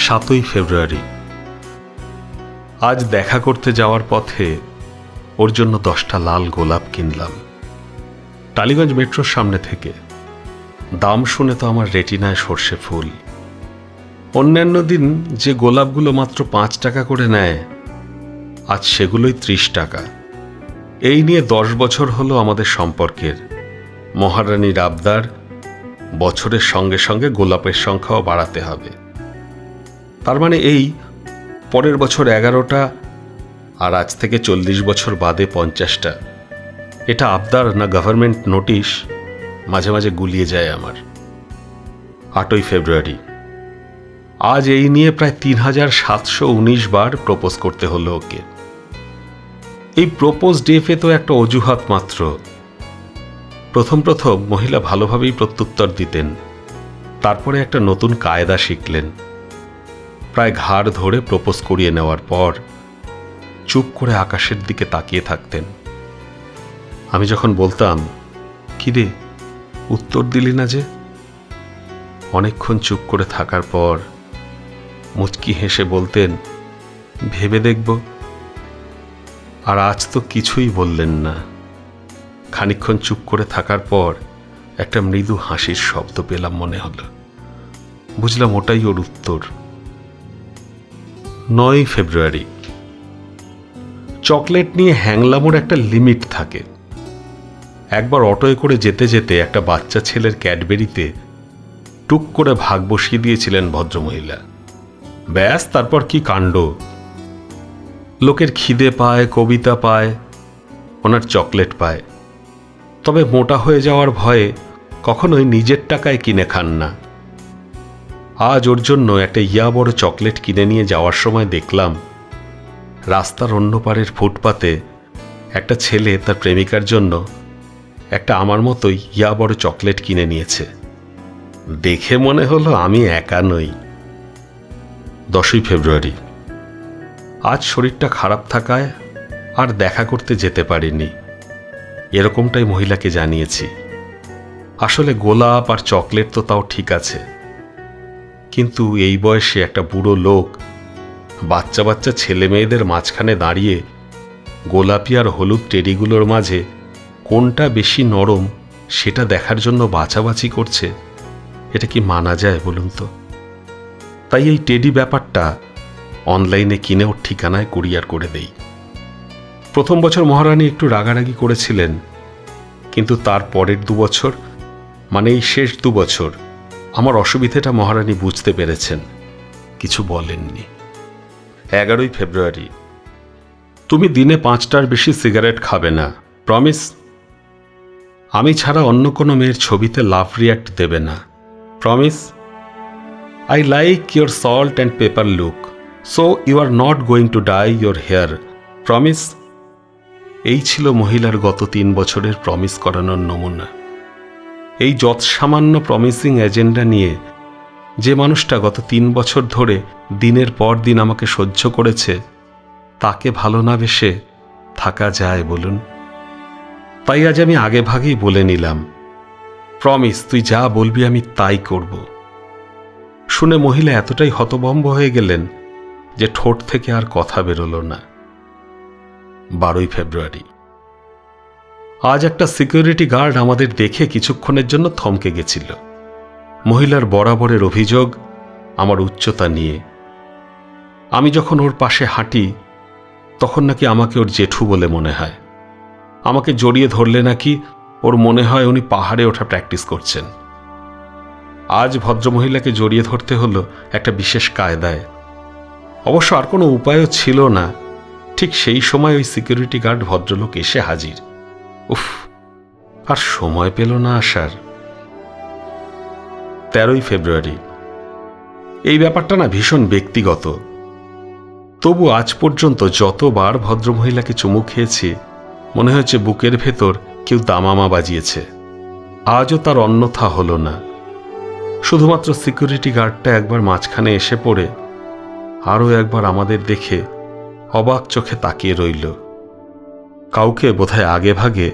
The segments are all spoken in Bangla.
7ই ফেব্রুয়ারি। আজ দেখা করতে যাওয়ার পথে ওর জন্য 10টা লাল গোলাপ কিনলাম টালিগঞ্জ মেট্রোর সামনে থেকে। দাম শুনে তো আমার রেটিনায় সর্ষে ফুল। অন্যান্য দিন যে গোলাপগুলো মাত্র 5 টাকা করে নেয়, আজ সেগুলোই 30 টাকা। এই নিয়ে 10 বছর হলো আমাদের সম্পর্কের। মহারানীর আবদার, বছরের সঙ্গে সঙ্গে গোলাপের সংখ্যাও বাড়াতে হবে। তার মানে এই পরের বছর 11টা, আর আজ থেকে 40 বছর বাদে 50টা। এটা আবদার না গভর্নমেন্ট নোটিশ, মাঝে মাঝে গুলিয়ে যায় আমার। 8ই ফেব্রুয়ারি। আজ এই নিয়ে প্রায় 3719 বার প্রপোজ করতে হলো ওকে। এই প্রপোজ ডেফে তো একটা অজুহাত মাত্র। প্রথম মহিলা ভালোভাবেই প্রত্যুত্তর দিতেন, তারপরে একটা নতুন কায়দা শিখলেন। প্রায় ঘাড় ধরে প্রপোজ করিয়ে নেওয়ার পর চুপ করে আকাশের দিকে তাকিয়ে থাকতেন। আমি যখন বলতাম, কিরে উত্তর দিলি না যে, অনেকক্ষণ চুপ করে থাকার পর মুচকি হেসে বলতেন, ভেবে দেখব। আর আজ তো কিছুই বললেন না। খানিকক্ষণ চুপ করে থাকার পর একটা মৃদু হাসির শব্দ পেলাম মনে হলো। বুঝলাম ওটাই ওর উত্তর। 9ই ফেব্রুয়ারি। চকলেট নিয়ে হ্যাংলামোর একটা লিমিট থাকে। একবার অটোয় করে যেতে যেতে একটা বাচ্চা ছেলের ক্যাডবেরিতে টুক করে ভাগ বসিয়ে দিয়েছিলেন ভদ্রমহিলা। ব্যাস, তারপর কি কাণ্ড! লোকের খিদে পায়, কবিতা পায়, ওনার চকলেট পায়। তবে মোটা হয়ে যাওয়ার ভয়ে কখনোই নিজের টাকায় কিনে খান না। আজ ওর জন্য একটা বড় চকলেট কিনে নিয়ে যাওয়ার সময় দেখলাম রাস্তার অন্য পারের ফুটপাতে একটা ছেলে তার প্রেমিকার জন্য একটা আমার মতোই বড় চকলেট কিনে নিয়েছে। দেখে মনে হলো আমি একা নই। 10ই ফেব্রুয়ারি। আজ শরীরটা খারাপ থাকায় আর দেখা করতে যেতে পারিনি, এরকমটাই মহিলাকে জানিয়েছি। আসলে গোলাপ আর চকলেট তো তাও ঠিক আছে, কিন্তু এই বয়সে একটা বুড়ো লোক বাচ্চা বাচ্চা ছেলে মেয়েদের মাঝখানে দাঁড়িয়ে গোলাপি আর হলুদ টেডিগুলোর মাঝে কোনটা বেশি নরম সেটা দেখার জন্য বাছাবাছি করছে, এটা কি মানা যায় বলুন তো? তাই এই টেডি ব্যাপারটা অনলাইনে কিনে ওর ঠিকানায় কুরিয়ার করে দেই। প্রথম বছর মহারানী একটু রাগারাগি করেছিলেন, কিন্তু তার পরের 2 বছর, মানে এই শেষ 2 বছর, আমার অসুবিধাটা মহারানী বুঝতে পেরেছেন, কিছু বলেননি। 11ই ফেব্রুয়ারি। তুমি দিনে 5টার বেশি সিগারেট খাবে না, প্রমিস? আমি ছাড়া অন্য কোনো মেয়ের ছবিতে লাভ রিয়াক্ট দেবে না, promise? I like your salt and pepper look, so you are not going to dye your hair, promise? এই ছিল মহিলার গত 3 বছরের প্রমিস করানোর নমুনা। এই যৎসামান্য প্রমিসিং এজেন্ডা নিয়ে যে মানুষটা গত 3 বছর ধরে দিনের পর দিন আমাকে সহ্য করেছে, তাকে ভালো না বেশে থাকা যায় বলুন? তাই আজ আমি আগে ভাগেই বলে নিলাম, প্রমিস তুই যা বলবি আমি তাই করব। শুনে মহিলা এতটাই হতভম্ব হয়ে গেলেন যে ঠোঁট থেকে আর কথা বেরোলো না। 12ই ফেব্রুয়ারি। আজ একটা সিকিউরিটি গার্ড আমাদের দেখে কিছুক্ষণের জন্য থমকে গেছিল। মহিলার বরাবরের অভিযোগ আমার উচ্চতা নিয়ে। আমি যখন ওর পাশে হাঁটি তখন নাকি আমাকে ওর জেঠু বলে মনে হয়। আমাকে জড়িয়ে ধরলে নাকি ওর মনে হয় উনি পাহাড়ে ওঠা প্র্যাকটিস করছেন। আজ ভদ্রমহিলাকে জড়িয়ে ধরতে হলো একটা বিশেষ কায়দায়। অবশ্য আর কোনো উপায়ও ছিল না। ঠিক সেই সময় ওই সিকিউরিটি গার্ড ভদ্রলোক এসে হাজির। উফ, আর সময় পেল না আসার। 13ই ফেব্রুয়ারি। এই ব্যাপারটা না ভীষণ ব্যক্তিগত। তবু আজ পর্যন্ত যতবার ভদ্রমহিলাকে চুমু খেয়েছি মনে হয়েছে বুকের ভেতর কেউ দামামা বাজিয়েছে। আজও তার অন্যথা হলো না। শুধুমাত্র সিকিউরিটি গার্ডটা একবার মাঝখানে এসে পড়ে আরও একবার আমাদের দেখে অবাক চোখে তাকিয়ে রইল। কাউকে বোধহয় আগে ভাগে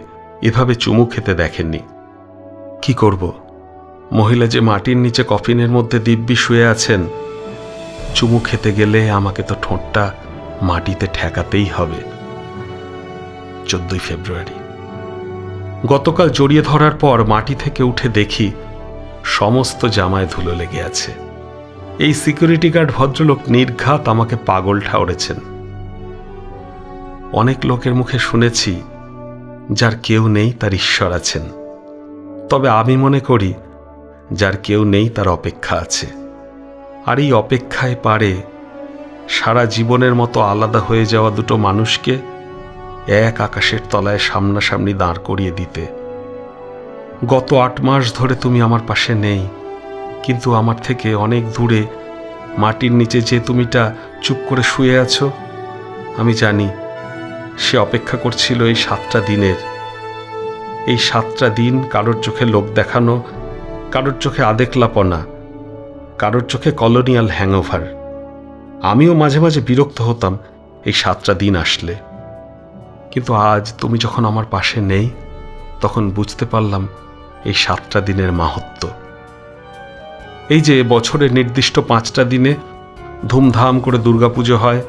এভাবে চুমু খেতে দেখেননি। কি করব, মহিলা যে মাটির নিচে কফিনের মধ্যে দিব্যি শুয়ে আছেন, চুমু খেতে গেলে আমাকে তো ঠোঁটটা মাটিতে ঠেকাতেই হবে। 14 ফেব্রুয়ারি। গতকাল জড়িয়ে ধরার পর মাটি থেকে উঠে দেখি সমস্ত জামায় ধুলো লেগে আছে। এই সিকিউরিটি গার্ড ভদ্রলোক নির্ঘাত আমাকে পাগল ঠাউরেছেন। অনেক লোকের মুখে শুনেছি যার কেউ নেই তার ঈশ্বর আছেন, তবে আমি মনে করি যার কেউ নেই তার অপেক্ষা আছে। আর এই অপেক্ষায় পারে সারা জীবনের মতো আলাদা হয়ে যাওয়া দুটো মানুষকে এক আকাশের তলায় সামনাসামনি দাঁড় করিয়ে দিতে। গত 8 মাস ধরে তুমি আমার পাশে নেই, কিন্তু আমার থেকে অনেক দূরে মাটির নিচে যে তুমিটা চুপ করে শুয়ে আছো, আমি জানি সে অপেক্ষা করছিল এই 7টা দিনের। এই 7টা দিন কারোর চোখে লোক দেখানো, কারোর চোখে আদেকলাপনা, কারোর চোখে কলোনিয়াল হ্যাংওভার। আমিও মাঝে মাঝে বিরক্ত হতাম এই 7টা দিন আসলে, কিন্তু আজ তুমি যখন আমার পাশে নেই তখন বুঝতে পারলাম এই 7টা দিনের মাহাত্ম্য। এই যে বছরের নির্দিষ্ট 5টা দিনে ধুমধাম করে দুর্গাপুজো হয়,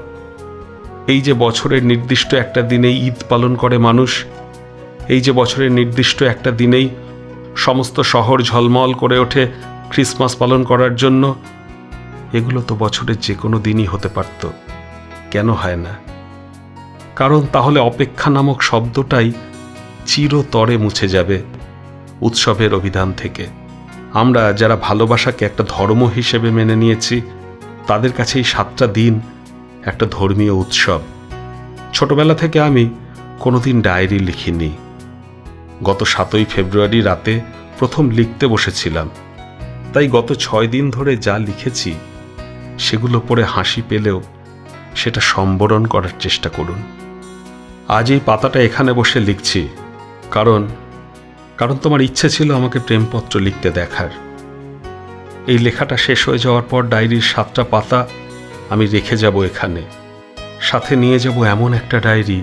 এই যে বছরের নির্দিষ্ট একটা দিনেই ঈদ পালন করে মানুষ, এই যে বছরের নির্দিষ্ট একটা দিনেই সমস্ত শহর ঝলমল করে ওঠে ক্রিসমাস পালন করার জন্য, এগুলো তো বছরের যে কোনো দিনই হতে পারত, কেন হয় না? কারণ তাহলে অপেক্ষা নামক শব্দটাই চিরতরে মুছে যাবে উৎসবের অভিধান থেকে। আমরা যারা ভালোবাসাকে একটা ধর্ম হিসেবে মেনে নিয়েছি, তাদের কাছে এই 7টা দিন একটা ধর্মীয় উৎসব। ছোটবেলা থেকে আমি কোনোদিন ডায়েরি লিখিনি। গত 7ই ফেব্রুয়ারি রাতে প্রথম লিখতে বসেছিলাম, তাই গত 6 দিন ধরে যা লিখেছি সেগুলো পড়ে হাসি পেলেও সেটা সম্বরণ করার চেষ্টা করুন। আজ এই পাতাটা এখানে বসে লিখছি কারণ তোমার ইচ্ছে ছিল আমাকে প্রেমপত্র লিখতে দেখার। এই লেখাটা শেষ হয়ে যাওয়ার পর ডায়েরির 7টা পাতা আমি রেখে যাব এখানে, সাথে নিয়ে যাব এমন একটা ডায়েরি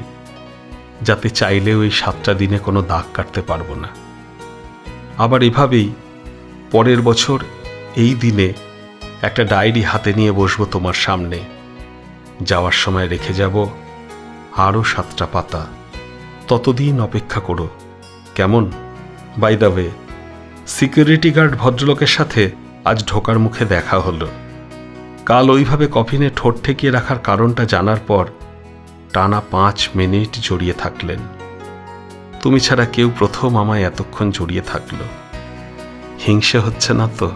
যাতে চাইলেও এই 7টা দিনে কোনো দাগ কাটতে পারবো না। আবার এভাবেই পরের বছর এই দিনে একটা ডায়েরি হাতে নিয়ে বসবো তোমার সামনে, যাওয়ার সময় রেখে যাব আরও 7টা পাতা। ততদিন অপেক্ষা করো, কেমন? By the way, security guard ভদ্রলোকের সাথে আজ ঢোকার মুখে দেখা হলো। কাল ওইভাবে কফিনে ঠোঁট ঠেকিয়ে রাখার কারণটা জানার পর টানা 5 মিনিট জড়িয়ে থাকলেন। তুমি ছাড়া কেউ প্রথম আমায় এতক্ষণ জড়িয়ে থাকলো। হিংসে হচ্ছে না তো?